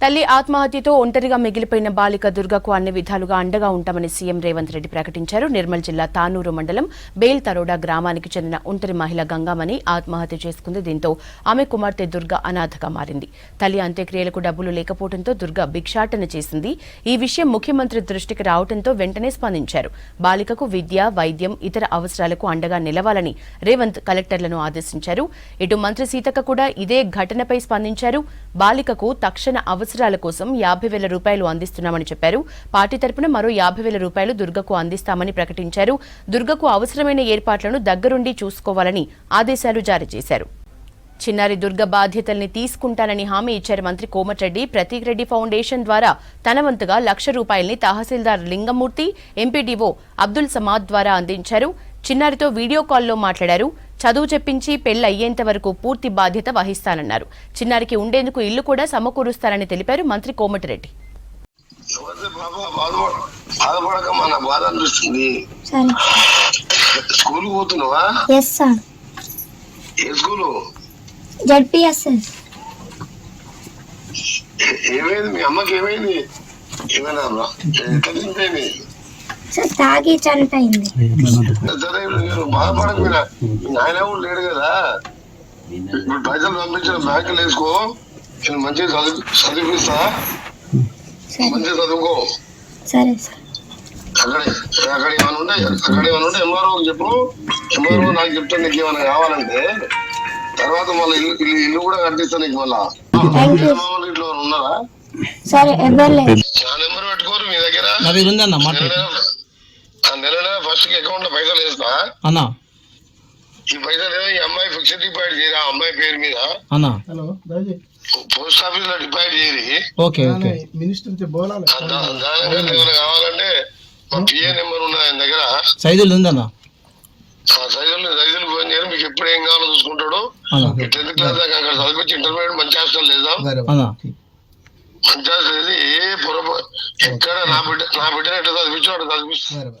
తల్లి ఆత్మహత్యతో ఒంటరిగా మిగిలిపోయిన బాలిక దుర్గకు అన్ని విధాలుగా అండగా ఉంటామని సీఎం రేవంత్ రెడ్డి ప్రకటించారు. నిర్మల్ జిల్లా తానూరు మండలం బేల్ తరోడా గ్రామానికి చెందిన ఒంటరి మహిళ గంగామణి ఆత్మహత్య చేసుకుంది. దీంతో ఆమె కుమార్తె దుర్గ అనాథగా మారింది. తల్లి అంత్యక్రియలకు డబ్బులు లేకపోవడంతో దుర్గ భిక్షాటన చేసింది. ఈ విషయం ముఖ్యమంత్రి దృష్టికి రావడంతో వెంటనే స్పందించారు. బాలికకు విద్య, వైద్యం, ఇతర అవసరాలకు అండగా నిలవాలని రేవంత్ కలెక్టర్లను ఆదేశించారు. ఇటు మంత్రి సీతక్క కూడా ఇదే ఘటనపై స్పందించారు. బాలికకు తక్షణ అవసరాల కోసం 50,000 రూపాయలు అందిస్తున్నామని చెప్పారు. పార్టీ తరపున మరో 50,000 రూపాయలు దుర్గకు అందిస్తామని ప్రకటించారు. దుర్గకు అవసరమైన ఏర్పాట్లను దగ్గరుండి చూసుకోవాలని ఆదేశాలు జారీ చేశారు. చిన్నారి దుర్గ బాధ్యతల్ని తీసుకుంటానని హామీ ఇచ్చారు మంత్రి కోమటిరెడ్డి. ప్రతీక్ రెడ్డి ఫౌండేషన్ ద్వారా తన వంతుగా 1,00,000 రూపాయల్ని తహసీల్దార్ లింగమూర్తి, ఎంపీడీఓ అబ్దుల్ సమాద్ ద్వారా అందించారు. చిన్నారితో వీడియో కాల్లో మాట్లాడారు. చదువు చెప్పించి పెళ్లయ్యేంత వరకు పూర్తి బాధ్యత వహిస్తానన్నారు. చిన్నారికి ఉండేందుకు ఇల్లు కూడా సమకూరుస్తారని తెలిపారు మంత్రి కోమటిరెడ్డి. తాగి చనిపోయింది. బాధపడకపోయినా ఆయన కూడా లేడు కదా, ఇప్పుడు పైసలు పంపించిన బ్యాంకులు వేసుకో, నేను మంచిగా చదివిస్తా, మంచిగా చదువుకో. అక్కడ ఏమైనా ఉంటే ఎంఆర్ఓ చెప్పు, ఎంఆర్ఓ నాకు చెప్తాను నీకు ఏమైనా కావాలంటే. తర్వాత మళ్ళీ ఇల్లు కూడా కట్టిస్తా నీకు. మళ్ళా ఇట్లా ఉన్నారా? నెంబర్ పెట్టుకోరు మీ దగ్గర. నెల ఫస్ట్ అకౌంట్ లో పైసలు వేస్తా అన్నా. ఈ పైసలు ఈ అమ్మాయి ఫిక్స్డ్ డిపాజిట్ చేయరా, అమ్మాయి పేరు మీద పోస్ట్ ఆఫీస్ లో డిపాజిట్ చేయరి. దానికన్నా కావాలంటే మా పిఏ నెంబర్ ఉన్నది ఆయన దగ్గర. సైజులు ఫోన్ చేయరు. మీకు ఎప్పుడు ఏం కావాలో చూసుకుంటాడు. 10th క్లాస్ దాకా అక్కడ చదివించి ఇంటర్మీడియట్ మంచి హాస్టల్ లేదా, మంచి హాస్టల్ ఏ పొరపాటు ఎక్కడ నా బిడ్డ ఎట్లా చదివించు అట్లా చదివిస్తాను.